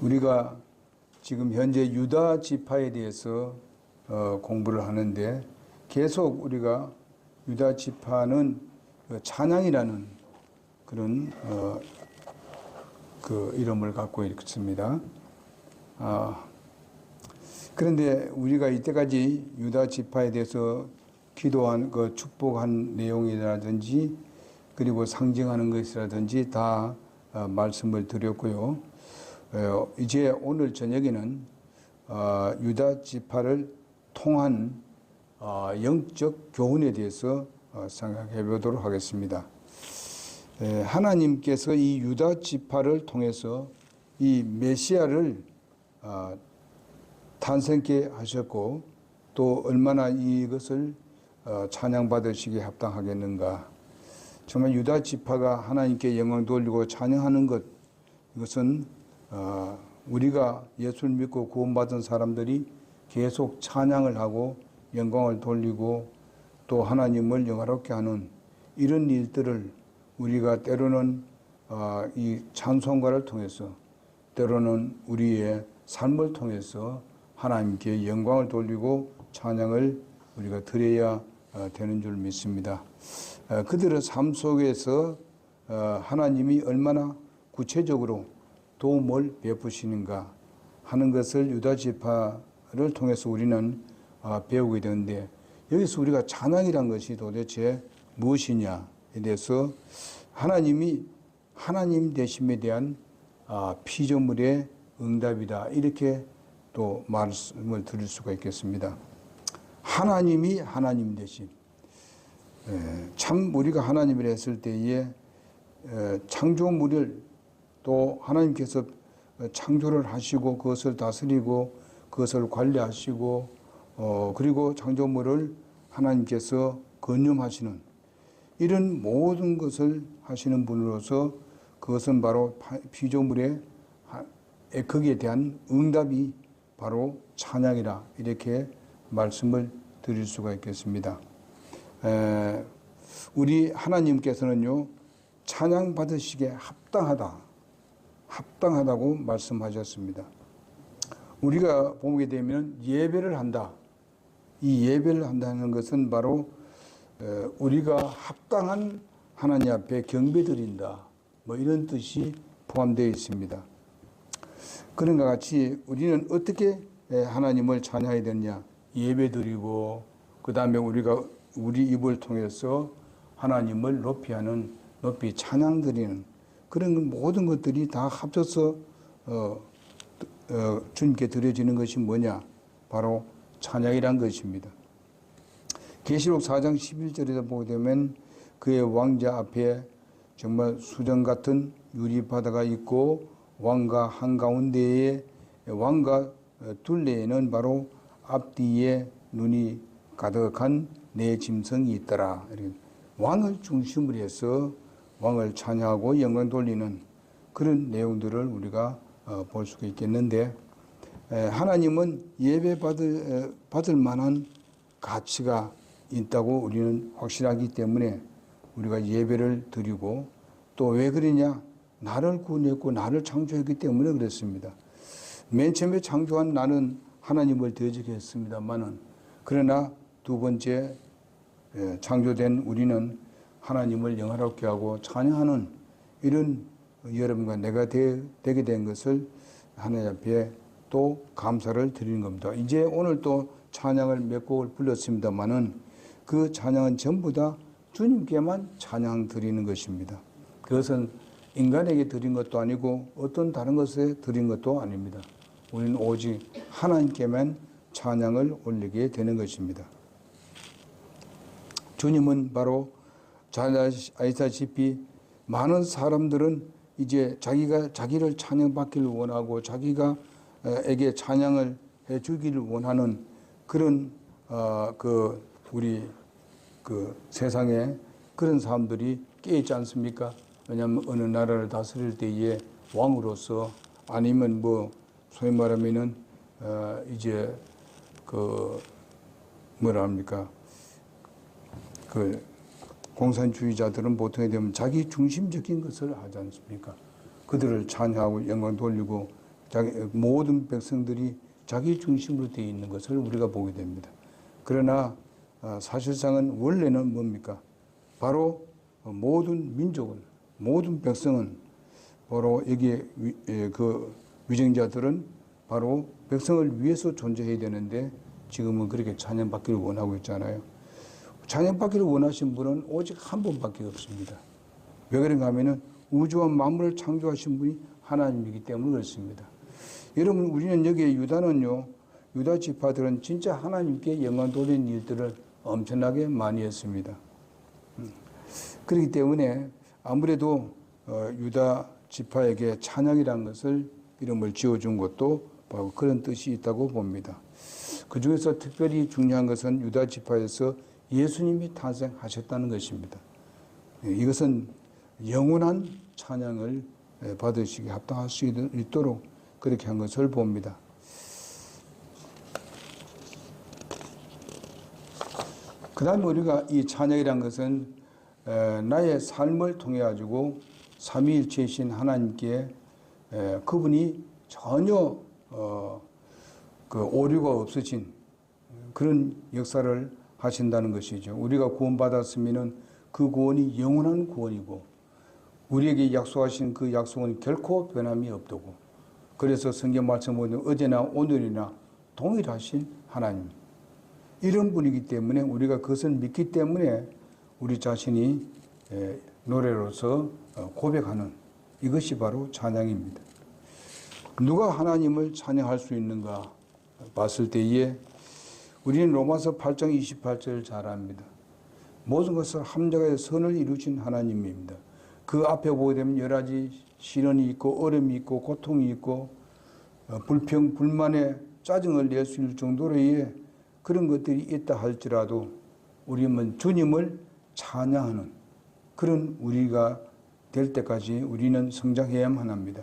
우리가 지금 현재 유다 지파에 대해서 공부를 하는데 계속 우리가 유다 지파는 찬양이라는 그런 그 이름을 갖고 있습니다. 그런데 우리가 이때까지 유다 지파에 대해서 기도한 그 축복한 내용이라든지 그리고 상징하는 것이라든지 다 말씀을 드렸고요. 이제 오늘 저녁에는 유다 지파를 통한 영적 교훈에 대해서 생각해 보도록 하겠습니다. 하나님께서 이 유다 지파를 통해서 이 메시아를 탄생케 하셨고 또 얼마나 이것을 찬양받으시기에 합당하겠는가. 정말 유다 지파가 하나님께 영광 돌리고 찬양하는 것, 이것은 우리가 예수를 믿고 구원받은 사람들이 계속 찬양을 하고 영광을 돌리고 또 하나님을 영화롭게 하는 이런 일들을 우리가 때로는 이 찬송가를 통해서 때로는 우리의 삶을 통해서 하나님께 영광을 돌리고 찬양을 우리가 드려야 되는 줄 믿습니다. 그들의 삶 속에서 하나님이 얼마나 구체적으로 도움을 베푸시는가 하는 것을 유다 지파를 통해서 우리는 배우게 되는데, 여기서 우리가 찬양이란 것이 도대체 무엇이냐에 대해서 하나님이 하나님 되심에 대한 피조물의 응답이다, 이렇게 또 말씀을 드릴 수가 있겠습니다. 하나님이 하나님 되심. 참 우리가 하나님을 했을 때에 창조물을 또 하나님께서 창조를 하시고 그것을 다스리고 그것을 관리하시고 그리고 창조물을 하나님께서 건념하시는 이런 모든 것을 하시는 분으로서 그것은 바로 피조물의 거기에 대한 응답이 바로 찬양이라, 이렇게 말씀을 드릴 수가 있겠습니다. 우리 하나님께서는요, 찬양 받으시기에 합당하다고 말씀하셨습니다. 우리가 보게 되면 예배를 한다. 이 예배를 한다는 것은 바로 우리가 합당한 하나님 앞에 경배드린다, 뭐 이런 뜻이 포함되어 있습니다. 그런 것 같이 우리는 어떻게 하나님을 찬양해야 되느냐? 예배드리고 그 다음에 우리가 우리 입을 통해서 하나님을 높이 찬양드리는 그런 모든 것들이 다 합쳐서 주님께 드려지는 것이 뭐냐? 바로 찬양이란 것입니다. 계시록 4장 11절에도 보게 되면 그의 왕자 앞에 정말 수정 같은 유리바다가 있고 왕가 한가운데에 왕가 둘레에는 바로 앞뒤에 눈이 가득한 네 짐승이 있더라. 왕을 중심으로 해서 왕을 찬양하고 영광 돌리는 그런 내용들을 우리가 볼 수가 있겠는데, 하나님은 예배 받을 만한 가치가 있다고 우리는 확실하기 때문에 우리가 예배를 드리고, 또 왜 그러냐? 나를 구원했고 나를 창조했기 때문에 그렇습니다. 맨 처음에 창조한 나는 하나님을 대적했습니다만은, 그러나 두 번째 창조된 우리는 하나님을 영화롭게 하고 찬양하는 이런 여러분과 내가 되게 된 것을 하나님 앞에 또 감사를 드리는 겁니다. 이제 오늘 또 찬양을 몇 곡을 불렀습니다만은 그 찬양은 전부 다 주님께만 찬양 드리는 것입니다. 그것은 인간에게 드린 것도 아니고 어떤 다른 것에 드린 것도 아닙니다. 우리는 오직 하나님께만 찬양을 올리게 되는 것입니다. 주님은 바로 잘 아시다시피 많은 사람들은 이제 자기를 찬양받기를 원하고 자기가 에게 찬양을 해 주기를 원하는 그런 우리 세상에 그런 사람들이 깨있지 않습니까? 왜냐하면 어느 나라를 다스릴 때에 왕으로서 아니면 뭐 소위 말하면은 이제 뭐라 합니까? 공산주의자들은 보통에 되면 자기 중심적인 것을 하지 않습니까? 그들을 찬양하고 영광 돌리고 모든 백성들이 자기 중심으로 되어 있는 것을 우리가 보게 됩니다. 그러나 사실상은 원래는 뭡니까? 바로 모든 민족은, 모든 백성은 바로 여기에 그 위정자들은 바로 백성을 위해서 존재해야 되는데 지금은 그렇게 찬양받기를 원하고 있잖아요. 찬양받기를 원하신 분은 오직 한 분밖에 없습니다. 왜 그런가 하면은 우주와 만물을 창조하신 분이 하나님이기 때문에 그렇습니다. 여러분, 우리는 여기에 유다는요, 유다 지파들은 진짜 하나님께 영광 돌리는 일들을 엄청나게 많이 했습니다. 그렇기 때문에 아무래도 유다 지파에게 찬양이라는 것을 이름을 지어준 것도 바로 그런 뜻이 있다고 봅니다. 그 중에서 특별히 중요한 것은 유다 지파에서 예수님이 탄생하셨다는 것입니다. 이것은 영원한 찬양을 받으시기 합당할 수 있도록 그렇게 한 것을 봅니다. 그 다음에 우리가 이 찬양이란 것은 나의 삶을 통해 가지고 삼위일체이신 하나님께 그분이 전혀 그 오류가 없으신 그런 역사를 하신다는 것이죠. 우리가 구원받았으면은 그 구원이 영원한 구원이고 우리에게 약속하신 그 약속은 결코 변함이 없다고. 그래서 성경 말씀 보면 어제나 오늘이나 동일하신 하나님. 이런 분이기 때문에 우리가 그것을 믿기 때문에 우리 자신이 노래로서 고백하는 이것이 바로 찬양입니다. 누가 하나님을 찬양할 수 있는가 봤을 때에 우리는 로마서 8장 28절을 잘 압니다. 모든 것을 함정하여 선을 이루신 하나님입니다. 그 앞에 보게 되면 여러 가지 시련이 있고 어려움이 있고 고통이 있고 불평, 불만에 짜증을 낼 수 있을 정도로의 그런 것들이 있다 할지라도 우리는 주님을 찬양하는 그런 우리가 될 때까지 우리는 성장해야만 합니다.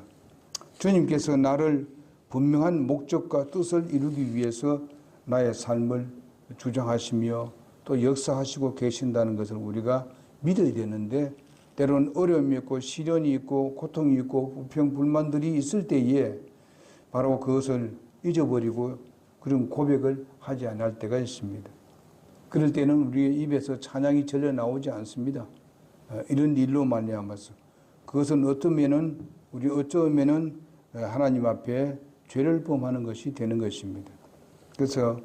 주님께서 나를 분명한 목적과 뜻을 이루기 위해서 나의 삶을 주장하시며 또 역사하시고 계신다는 것을 우리가 믿어야 되는데 때로는 어려움이 있고 시련이 있고 고통이 있고 불평, 불만들이 있을 때에 바로 그것을 잊어버리고 그런 고백을 하지 않을 때가 있습니다. 그럴 때는 우리의 입에서 찬양이 절려 나오지 않습니다. 이런 일로 말미암아서 그것은 우리 어쩌면은 하나님 앞에 죄를 범하는 것이 되는 것입니다. 그래서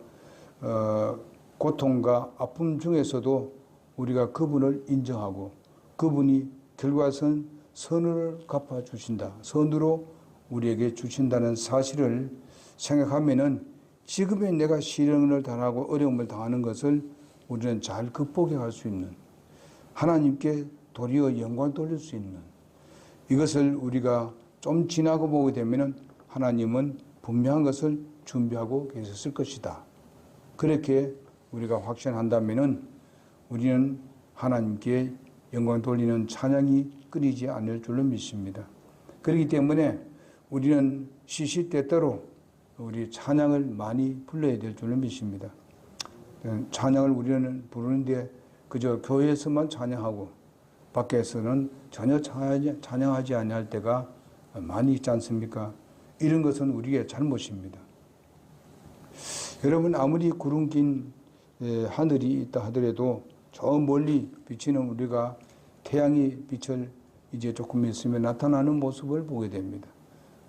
고통과 아픔 중에서도 우리가 그분을 인정하고 그분이 결과선 선을 갚아주신다. 선으로 우리에게 주신다는 사실을 생각하면은 지금의 내가 시련을 당하고 어려움을 당하는 것을 우리는 잘 극복해 갈 수 있는 하나님께 도리어 영광 돌릴 수 있는 이것을 우리가 좀 지나고 보게 되면은 하나님은 분명한 것을 준비하고 계셨을 것이다. 그렇게 우리가 확신한다면은 우리는 하나님께 영광 돌리는 찬양이 끊이지 않을 줄로 믿습니다. 그렇기 때문에 우리는 시시때때로 우리 찬양을 많이 불러야 될 줄로 믿습니다. 찬양을 우리는 부르는데 그저 교회에서만 찬양하고 밖에서는 전혀 찬양하지 아니할 때가 많이 있지 않습니까? 이런 것은 우리의 잘못입니다. 여러분, 아무리 구름 낀 하늘이 있다 하더라도 저 멀리 비치는 우리가 태양의 빛을 이제 조금 있으면 나타나는 모습을 보게 됩니다.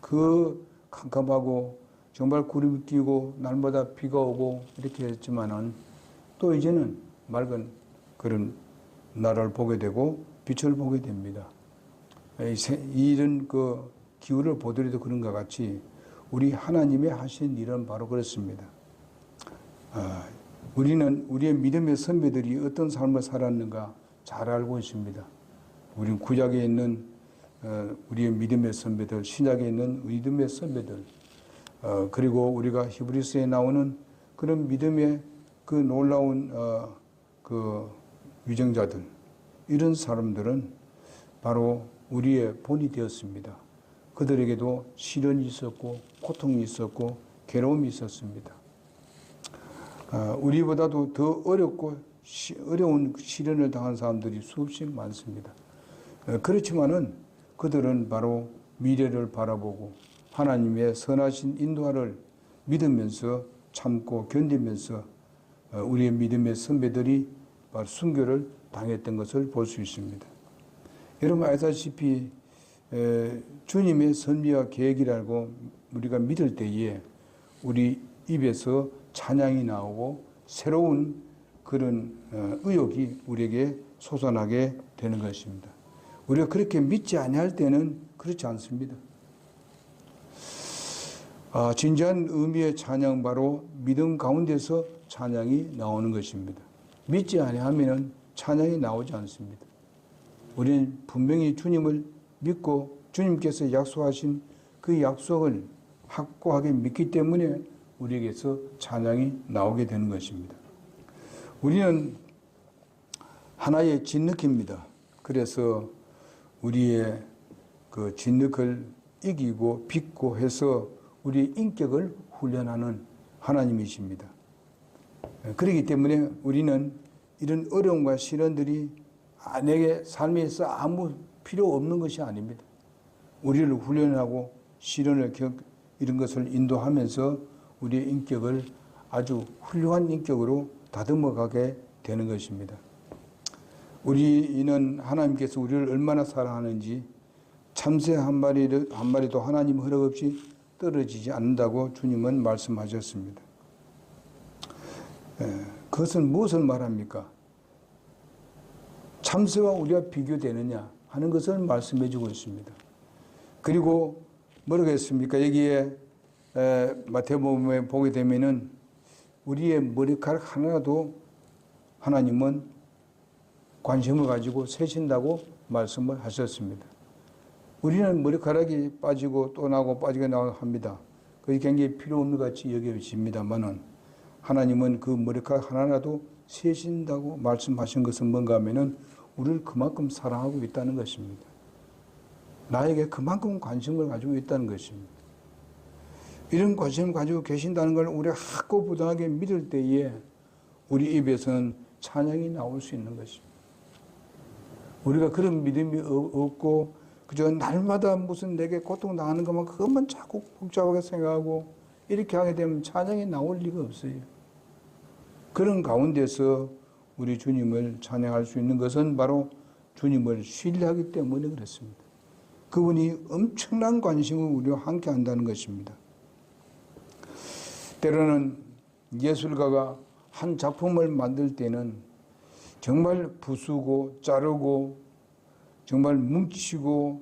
그 캄캄하고 정말 구름이 끼고 날마다 비가 오고 이렇게 했지만은 또 이제는 맑은 그런 나라를 보게 되고 빛을 보게 됩니다. 이런 그 기후를 보더라도 그런 것 같이 우리 하나님의 하신 일은 바로 그렇습니다. 우리는 우리의 믿음의 선배들이 어떤 삶을 살았는가 잘 알고 있습니다. 우리는 구약에 있는 우리의 믿음의 선배들, 신약에 있는 믿음의 선배들, 그리고 우리가 히브리서에 나오는 그런 믿음의 그 놀라운 그 위정자들, 이런 사람들은 바로 우리의 본이 되었습니다. 그들에게도 시련이 있었고 고통이 있었고 괴로움이 있었습니다. 우리보다도 더 어렵고 어려운 시련을 당한 사람들이 수없이 많습니다. 그렇지만은 그들은 바로 미래를 바라보고 하나님의 선하신 인도를 믿으면서 참고 견디면서 우리의 믿음의 선배들이 바로 순교를 당했던 것을 볼 수 있습니다. 여러분 아시다시피 주님의 선비와 계획이라고 우리가 믿을 때에 우리 입에서 찬양이 나오고 새로운 그런 의욕이 우리에게 솟아나게 되는 것입니다. 우리가 그렇게 믿지 아니할 때는 그렇지 않습니다. 진지한 의미의 찬양 바로 믿음 가운데서 찬양이 나오는 것입니다. 믿지 아니하면 찬양이 나오지 않습니다. 우리는 분명히 주님을 믿고 주님께서 약속하신 그 약속을 확고하게 믿기 때문에 우리에게서 찬양이 나오게 되는 것입니다. 우리는 하나의 진흙입니다. 그래서 우리의 그 진흙을 이기고 빚고 해서 우리의 인격을 훈련하는 하나님이십니다. 그렇기 때문에 우리는 이런 어려움과 시련들이 내게 삶에서 아무 필요 없는 것이 아닙니다. 우리를 훈련하고 시련을 이런 것을 인도하면서 우리의 인격을 아주 훌륭한 인격으로 다듬어가게 되는 것입니다. 우리는 하나님께서 우리를 얼마나 사랑하는지 참새 한 마리도 하나님 허락 없이 떨어지지 않는다고 주님은 말씀하셨습니다. 그것은 무엇을 말합니까? 참새와 우리가 비교되느냐 하는 것을 말씀해 주고 있습니다. 그리고 뭐라고 했습니까? 여기에 마태복음에 보게 되면은 우리의 머리카락 하나라도 하나님은 관심을 가지고 세신다고 말씀을 하셨습니다. 우리는 머리카락이 빠지고 또 나고 빠지고 나고 합니다. 그게 굉장히 필요 없는 것 같이 여겨집니다만은 하나님은 그 머리카락 하나라도 세신다고 말씀하신 것은 뭔가 하면은 우리를 그만큼 사랑하고 있다는 것입니다. 나에게 그만큼 관심을 가지고 있다는 것입니다. 이런 관심을 가지고 계신다는 걸 우리가 확고부동하게 믿을 때에 우리 입에서는 찬양이 나올 수 있는 것입니다. 우리가 그런 믿음이 없고 그저 날마다 무슨 내게 고통당하는 것만 그것만 자꾸 복잡하게 생각하고 이렇게 하게 되면 찬양이 나올 리가 없어요. 그런 가운데서 우리 주님을 찬양할 수 있는 것은 바로 주님을 신뢰하기 때문에 그렇습니다. 그분이 엄청난 관심을 우리와 함께 한다는 것입니다. 때로는 예술가가 한 작품을 만들 때는 정말 부수고 자르고 정말 뭉치고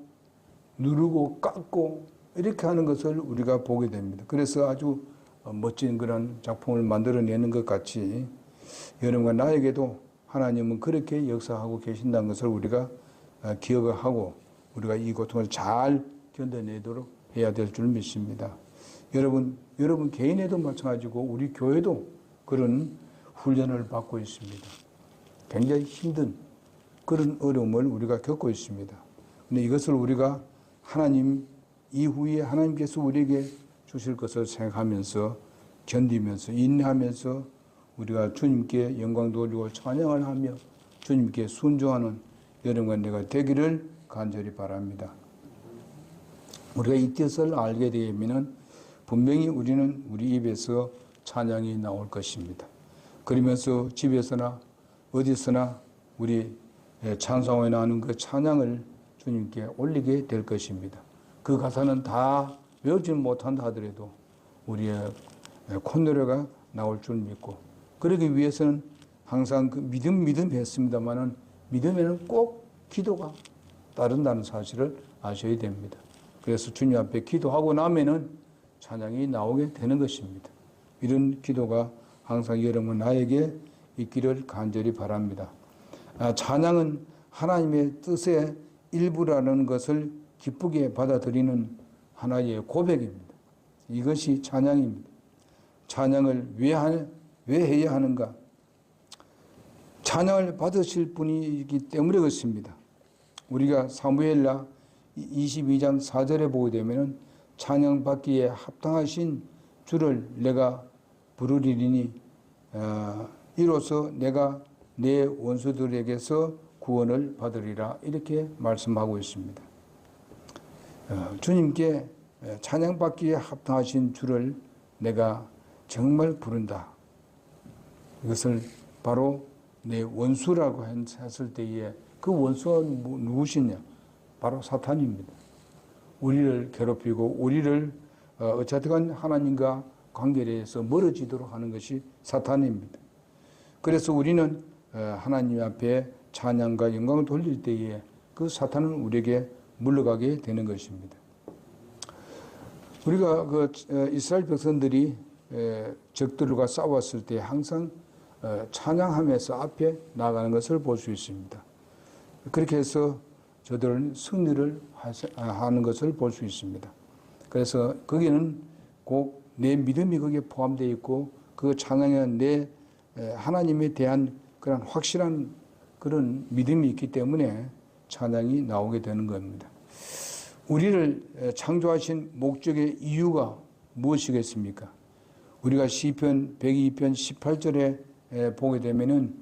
누르고 깎고 이렇게 하는 것을 우리가 보게 됩니다. 그래서 아주 멋진 그런 작품을 만들어내는 것 같이 여러분과 나에게도 하나님은 그렇게 역사하고 계신다는 것을 우리가 기억을 하고 우리가 이 고통을 잘 견뎌내도록 해야 될 줄 믿습니다. 여러분 개인에도 마찬가지고 우리 교회도 그런 훈련을 받고 있습니다. 굉장히 힘든 그런 어려움을 우리가 겪고 있습니다. 근데 이것을 우리가 하나님 이후에 하나님께서 우리에게 주실 것을 생각하면서 견디면서 인내하면서 우리가 주님께 영광 돌리고 찬양을 하며 주님께 순종하는 여러분과 내가 되기를 간절히 바랍니다. 우리가 이 뜻을 알게 되면 분명히 우리는 우리 입에서 찬양이 나올 것입니다. 그러면서 집에서나 어디서나 우리 찬송에 나오는 그 찬양을 주님께 올리게 될 것입니다. 그 가사는 다 외우지 못한다 하더라도 우리의 콧노래가 나올 줄 믿고 그러기 위해서는 항상 그 믿음 했습니다만은 믿음에는 꼭 기도가 따른다는 사실을 아셔야 됩니다. 그래서 주님 앞에 기도하고 나면은 찬양이 나오게 되는 것입니다. 이런 기도가 항상 여러분 나에게 있기를 간절히 바랍니다. 찬양은 하나님의 뜻의 일부라는 것을 기쁘게 받아들이는 하나의 고백입니다. 이것이 찬양입니다. 찬양을 왜 해야 하는가? 찬양을 받으실 분이기 때문에 그렇습니다. 우리가 사무엘라 22장 4절에 보게 되면 찬양 받기에 합당하신 주를 내가 부르리니 이로써 내가 내 원수들에게서 구원을 받으리라 이렇게 말씀하고 있습니다. 주님께 찬양받기에 합당하신 주를 내가 정말 부른다. 이것을 바로 내 원수라고 했을 때에 그 원수가 누구시냐? 바로 사탄입니다. 우리를 괴롭히고 우리를 어쨌든 하나님과 관계에서 멀어지도록 하는 것이 사탄입니다. 그래서 우리는 하나님 앞에 찬양과 영광을 돌릴 때에 그 사탄은 우리에게 물러가게 되는 것입니다. 우리가 그 이스라엘 백성들이 적들과 싸웠을 때 항상 찬양하면서 앞에 나가는 것을 볼 수 있습니다. 그렇게 해서 저들은 승리를 하는 것을 볼 수 있습니다. 그래서 거기는 꼭 내 믿음이 거기에 포함되어 있고 그 찬양에 내 하나님에 대한 그런 확실한 그런 믿음이 있기 때문에 찬양이 나오게 되는 겁니다. 우리를 창조하신 목적의 이유가 무엇이겠습니까? 우리가 시편 102편 18절에 보게 되면은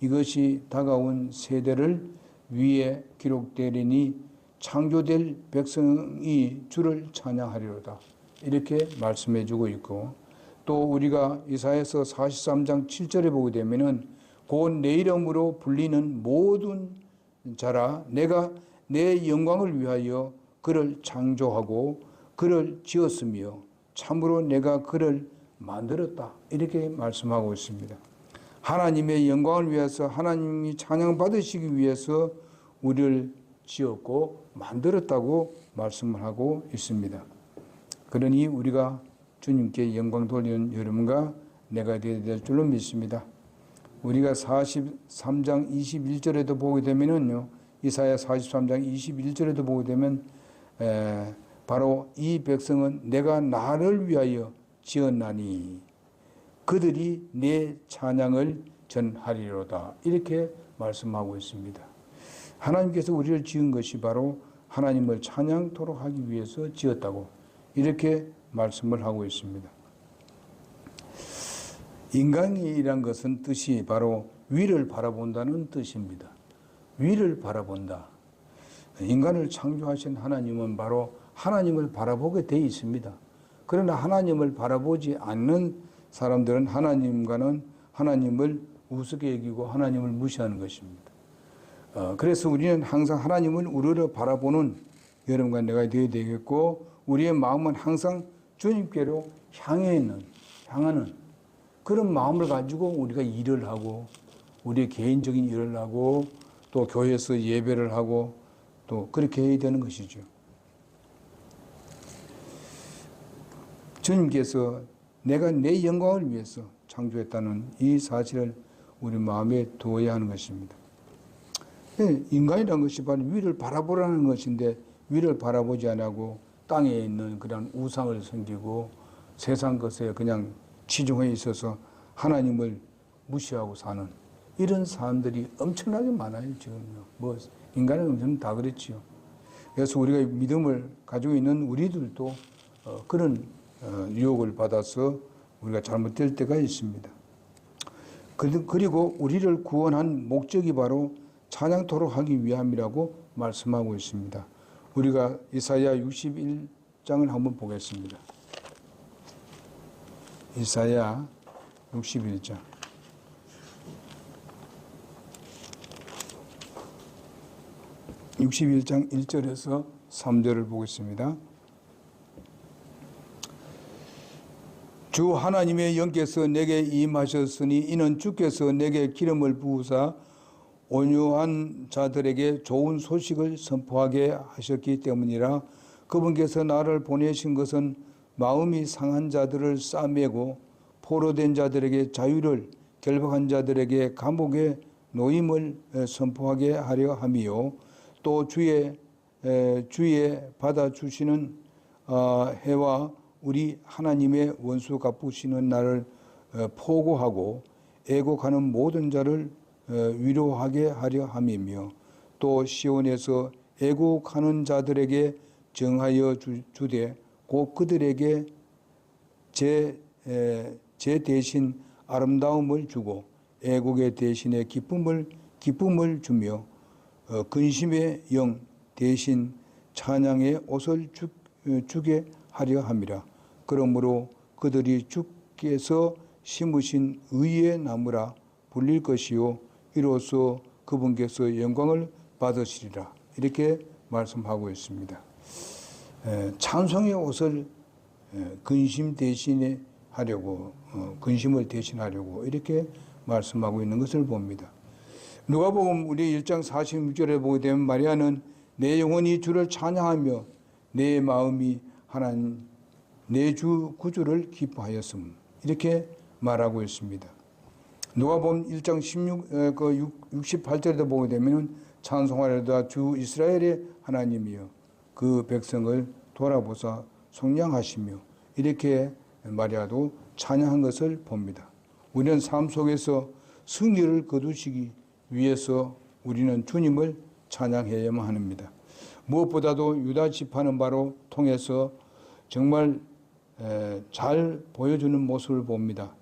이것이 다가온 세대를 위에 기록되리니 창조될 백성이 주를 찬양하리로다. 이렇게 말씀해 주고 있고, 또 우리가 이사야서 43장 7절에 보게 되면은 곧 내 이름으로 불리는 모든 자라 내가 내 영광을 위하여 그를 창조하고 그를 지었으며 참으로 내가 그를 만들었다. 이렇게 말씀하고 있습니다. 하나님의 영광을 위해서 하나님이 찬양받으시기 위해서 우리를 지었고 만들었다고 말씀을 하고 있습니다. 그러니 우리가 주님께 영광 돌리는 여러분과 내가 되어야 될 줄로 믿습니다. 우리가 43장 21절에도 보게 되면은요, 이사야 43장 21절에도 보게 되면 바로 이 백성은 내가 나를 위하여 지었나니 그들이 내 찬양을 전하리로다. 이렇게 말씀하고 있습니다. 하나님께서 우리를 지은 것이 바로 하나님을 찬양토록 하기 위해서 지었다고 이렇게 말씀을 하고 있습니다. 인간이란 것은 뜻이 바로 위를 바라본다는 뜻입니다. 위를 바라본다. 인간을 창조하신 하나님은 바로 하나님을 바라보게 되어 있습니다. 그러나 하나님을 바라보지 않는 사람들은 하나님을 우습게 여기고 하나님을 무시하는 것입니다. 그래서 우리는 항상 하나님을 우러러 바라보는 여러분과 내가 되어야 되겠고, 우리의 마음은 항상 주님께로 향하는 그런 마음을 가지고 우리가 일을 하고, 우리의 개인적인 일을 하고, 또 교회에서 예배를 하고, 또 그렇게 해야 되는 것이죠. 주님께서 내가 내 영광을 위해서 창조했다는 이 사실을 우리 마음에 두어야 하는 것입니다. 인간이라는 것이 바로 위를 바라보라는 것인데, 위를 바라보지 않고 땅에 있는 그런 우상을 섬기고 세상 것에 그냥 치중해 있어서 하나님을 무시하고 사는 이런 사람들이 엄청나게 많아요, 지금요. 인간은 엄청 다 그렇지요. 그래서 우리가 믿음을 가지고 있는 우리들도 그런 유혹을 받아서 우리가 잘못될 때가 있습니다. 그리고 우리를 구원한 목적이 바로 찬양토록 하기 위함이라고 말씀하고 있습니다. 우리가 이사야 61장을 한번 보겠습니다. 이사야 61장. 61장 1절에서 3절을 보겠습니다. 주 하나님의 영께서 내게 임하셨으니 이는 주께서 내게 기름을 부으사 온유한 자들에게 좋은 소식을 선포하게 하셨기 때문이라. 그분께서 나를 보내신 것은 마음이 상한 자들을 싸매고 포로된 자들에게 자유를, 결박한 자들에게 감옥의 노임을 선포하게 하려 함이요, 또 주의 받아주시는 해와 우리 하나님의 원수 갚으시는 날을 포고하고 애곡하는 모든 자를 위로하게 하려 함이며, 또 시온에서 애곡하는 자들에게 정하여 주되 곧 그들에게 제 대신 아름다움을 주고 애곡의 대신에 기쁨을 주며 근심의 영 대신 찬양의 옷을 주게 하려 함이라. 그러므로 그들이 주께서 심으신 의의 나무라 불릴 것이요 이로써 그분께서 영광을 받으시리라. 이렇게 말씀하고 있습니다. 찬송의 옷을 근심 대신에 하려고 근심을 대신하려고 이렇게 말씀하고 있는 것을 봅니다. 누가복음 우리 1장 46절에 보게 되면 마리아는 내 영혼이 주를 찬양하며 내 마음이 하나님 내 주 구주를 기뻐하였음 이렇게 말하고 있습니다. 누가복음 1장 68절에도 보게 되면 찬송하려다 주 이스라엘의 하나님이여 그 백성을 돌아보사 속량하시며 이렇게 마리아도 찬양한 것을 봅니다. 우리는 삶 속에서 승리를 거두시기 위해서 우리는 주님을 찬양해야만 합니다. 무엇보다도 유다 지파는 바로 통해서 정말 잘 보여주는 모습을 봅니다.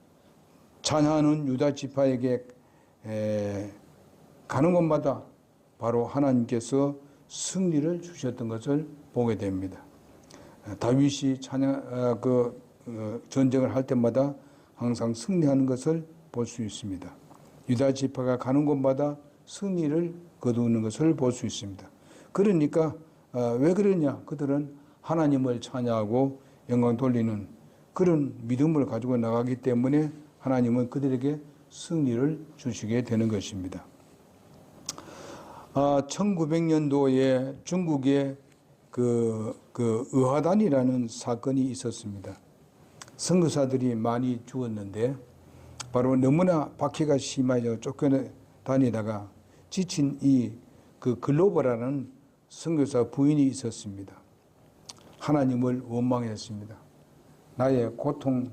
찬양하는 유다 지파에게 가는 곳마다 바로 하나님께서 승리를 주셨던 것을 보게 됩니다. 다윗이 전쟁을 할 때마다 항상 승리하는 것을 볼 수 있습니다. 유다 지파가 가는 곳마다 승리를 거두는 것을 볼 수 있습니다. 그러니까 왜 그러냐? 그들은 하나님을 찬양하고 영광 돌리는 그런 믿음을 가지고 나가기 때문에 하나님은 그들에게 승리를 주시게 되는 것입니다. 1900년도에 중국에 의화단이라는 사건이 있었습니다. 선교사들이 많이 죽었는데 바로 너무나 박해가 심하여 쫓겨다니다가 지친 글로버라는 선교사 부인이 있었습니다. 하나님을 원망했습니다. 나의 고통의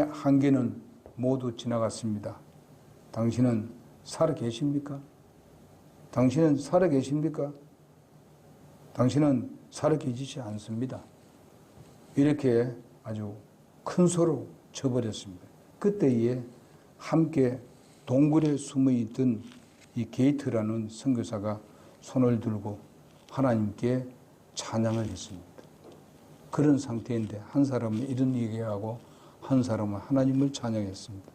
한계는 모두 지나갔습니다. 당신은 살아 계십니까? 당신은 살아 계십니까? 당신은 살아 계시지 않습니다. 이렇게 아주 큰 소로 쳐버렸습니다. 그때에 함께 동굴에 숨어 있던 이 게이트라는 선교사가 손을 들고 하나님께 찬양을 했습니다. 그런 상태인데 한 사람은 이런 얘기하고 한 사람은 하나님을 찬양했습니다.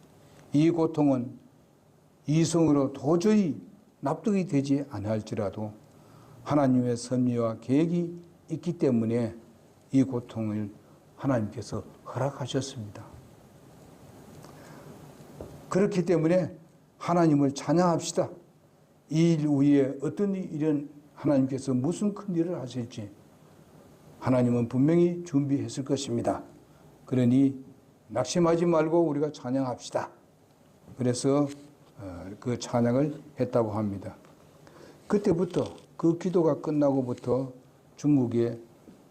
이 고통은 이성으로 도저히 납득이 되지 않을지라도 하나님의 섭리와 계획이 있기 때문에 이 고통을 하나님께서 허락하셨습니다. 그렇기 때문에 하나님을 찬양합시다. 이 일 후에 어떤 일은 하나님께서 무슨 큰 일을 하실지 하나님은 분명히 준비했을 것입니다. 그러니 낙심하지 말고 우리가 찬양합시다. 그래서 그 찬양을 했다고 합니다. 그때부터 그 기도가 끝나고부터 중국의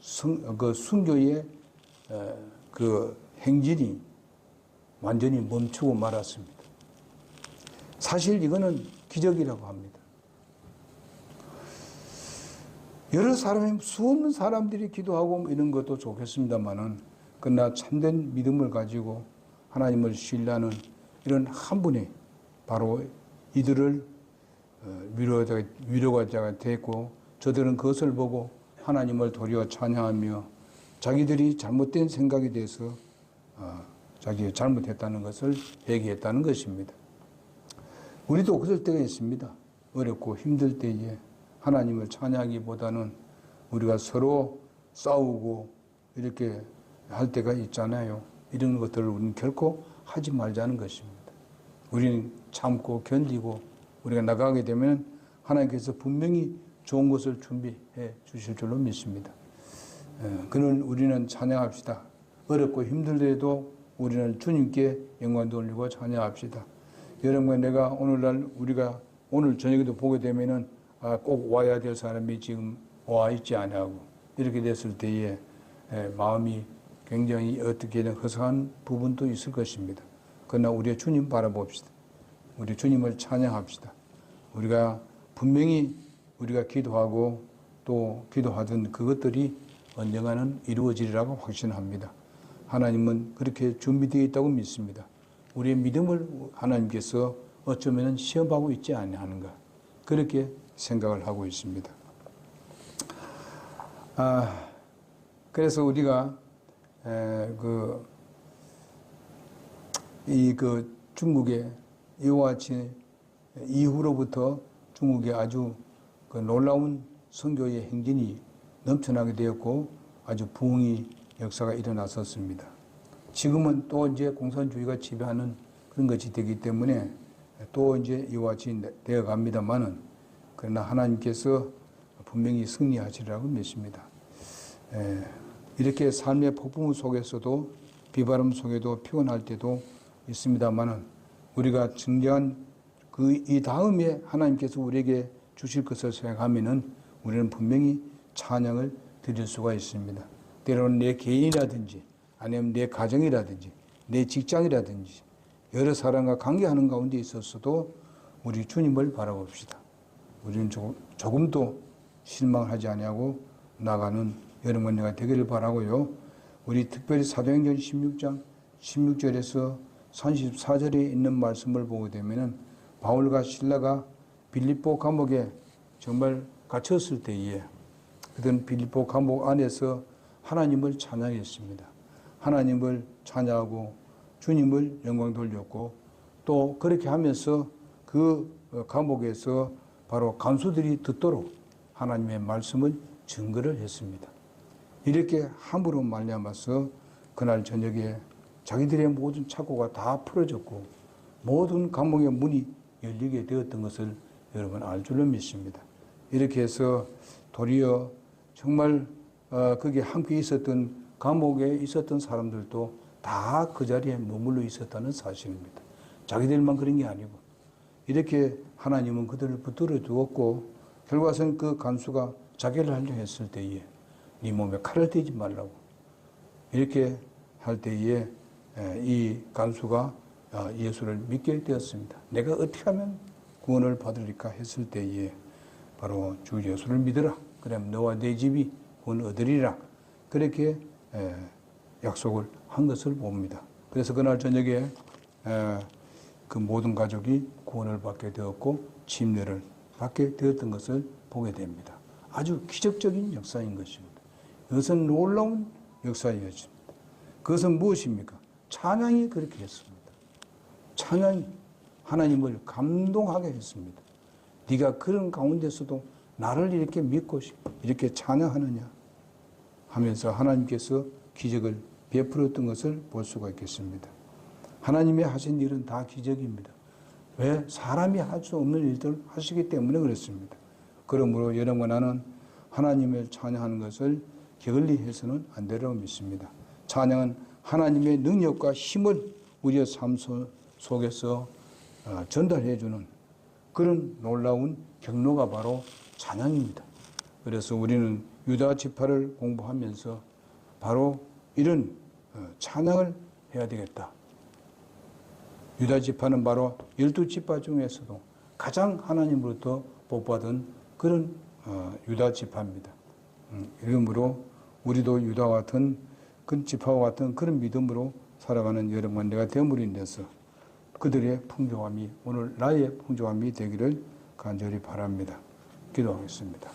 순교의 그 행진이 완전히 멈추고 말았습니다. 사실 이거는 기적이라고 합니다. 여러 사람이 수없는 사람들이 기도하고 이런 것도 좋겠습니다만은 그러나 참된 믿음을 가지고 하나님을 신뢰하는 이런 한 분이 바로 이들을 위로가 됐고 저들은 그것을 보고 하나님을 도리어 찬양하며 자기들이 잘못된 생각에 대해서 자기가 잘못했다는 것을 얘기했다는 것입니다. 우리도 그럴 때가 있습니다. 어렵고 힘들 때에 하나님을 찬양하기보다는 우리가 서로 싸우고 이렇게 할 때가 있잖아요. 이런 것들을 우리는 결코 하지 말자는 것입니다. 우리는 참고 견디고 우리가 나가게 되면 하나님께서 분명히 좋은 것을 준비해 주실 줄로 믿습니다. 그는 우리는 찬양합시다. 어렵고 힘들더라도 우리는 주님께 영광 돌리고 찬양합시다. 여러분, 내가 오늘날 우리가 오늘 저녁에도 보게 되면은 꼭 와야 될 사람이 지금 와 있지 않냐고 이렇게 됐을 때에 마음이 굉장히 어떻게든 허상한 부분도 있을 것입니다. 그러나 우리의 주님 바라봅시다. 우리 주님을 찬양합시다. 우리가 분명히 우리가 기도하고 또 기도하던 그것들이 언젠가는 이루어지리라고 확신합니다. 하나님은 그렇게 준비되어 있다고 믿습니다. 우리의 믿음을 하나님께서 어쩌면 시험하고 있지 않는가 그렇게 생각을 하고 있습니다. 그래서 우리가 중국의 이와 같이 이후로부터 중국에 아주 놀라운 선교의 행진이 넘쳐나게 되었고 아주 부흥의 역사가 일어났었습니다. 지금은 또 이제 공산주의가 지배하는 그런 것이 되기 때문에 또 이제 이와 같이 되어 갑니다만은 그러나 하나님께서 분명히 승리하시리라고 믿습니다. 이렇게 삶의 폭풍 속에서도 비바람 속에도 피곤할 때도 있습니다만은 우리가 증거한 이 다음에 하나님께서 우리에게 주실 것을 생각하면은 우리는 분명히 찬양을 드릴 수가 있습니다. 때로는 내 개인이라든지 아니면 내 가정이라든지 내 직장이라든지 여러 사람과 관계하는 가운데 있어서도 우리 주님을 바라봅시다. 우리는 조금도 실망하지 아니하고 나가는 여러분 내가 되기를 바라고요. 우리 특별히 사도행전 16장 16절에서 34절에 있는 말씀을 보게 되면은 바울과 실라가 빌립보 감옥에 정말 갇혔을 때에 그들은 빌립보 감옥 안에서 하나님을 찬양했습니다. 하나님을 찬양하고 주님을 영광 돌렸고 또 그렇게 하면서 그 감옥에서 바로 간수들이 듣도록 하나님의 말씀을 증거를 했습니다. 이렇게 함으로 말미암아서 그날 저녁에 자기들의 모든 착오가 다 풀어졌고 모든 감옥의 문이 열리게 되었던 것을 여러분 알 줄로 믿습니다. 이렇게 해서 도리어 정말 거기에 함께 있었던 감옥에 있었던 사람들도 다 그 자리에 머물러 있었다는 사실입니다. 자기들만 그런 게 아니고 이렇게 하나님은 그들을 붙들어 두었고 결과선 그 간수가 자기를 하려 했을 때에 네 몸에 칼을 대지 말라고 이렇게 할 때에 이 간수가 예수를 믿게 되었습니다. 내가 어떻게 하면 구원을 받으리까 했을 때에 바로 주 예수를 믿으라. 그럼 너와 내 집이 구원 얻으리라. 그렇게 약속을 한 것을 봅니다. 그래서 그날 저녁에 그 모든 가족이 구원을 받게 되었고 침례를 받게 되었던 것을 보게 됩니다. 아주 기적적인 역사인 것입니다. 이것은 놀라운 역사이었습니다. 그것은 무엇입니까? 찬양이 그렇게 했습니다. 찬양이 하나님을 감동하게 했습니다. 네가 그런 가운데서도 나를 이렇게 믿고 이렇게 찬양하느냐 하면서 하나님께서 기적을 베풀었던 것을 볼 수가 있겠습니다. 하나님이 하신 일은 다 기적입니다. 왜? 사람이 할 수 없는 일들을 하시기 때문에 그렇습니다. 그러므로 여러분과 나는 하나님을 찬양하는 것을 게을리 해서는 안 되라고 믿습니다. 찬양은 하나님의 능력과 힘을 우리의 삶 속에서 전달해 주는 그런 놀라운 경로가 바로 찬양입니다. 그래서 우리는 유다 지파를 공부하면서 바로 이런 찬양을 해야 되겠다. 유다 지파는 바로 12지파 중에서도 가장 하나님으로부터 복받은 그런 유다 지파입니다. 이러므로 우리도 유다와 같은 그 지파와 같은 그런 믿음으로 살아가는 여러분과 내가 되므로 인해서 그들의 풍성함이 오늘 나의 풍성함이 되기를 간절히 바랍니다. 기도하겠습니다.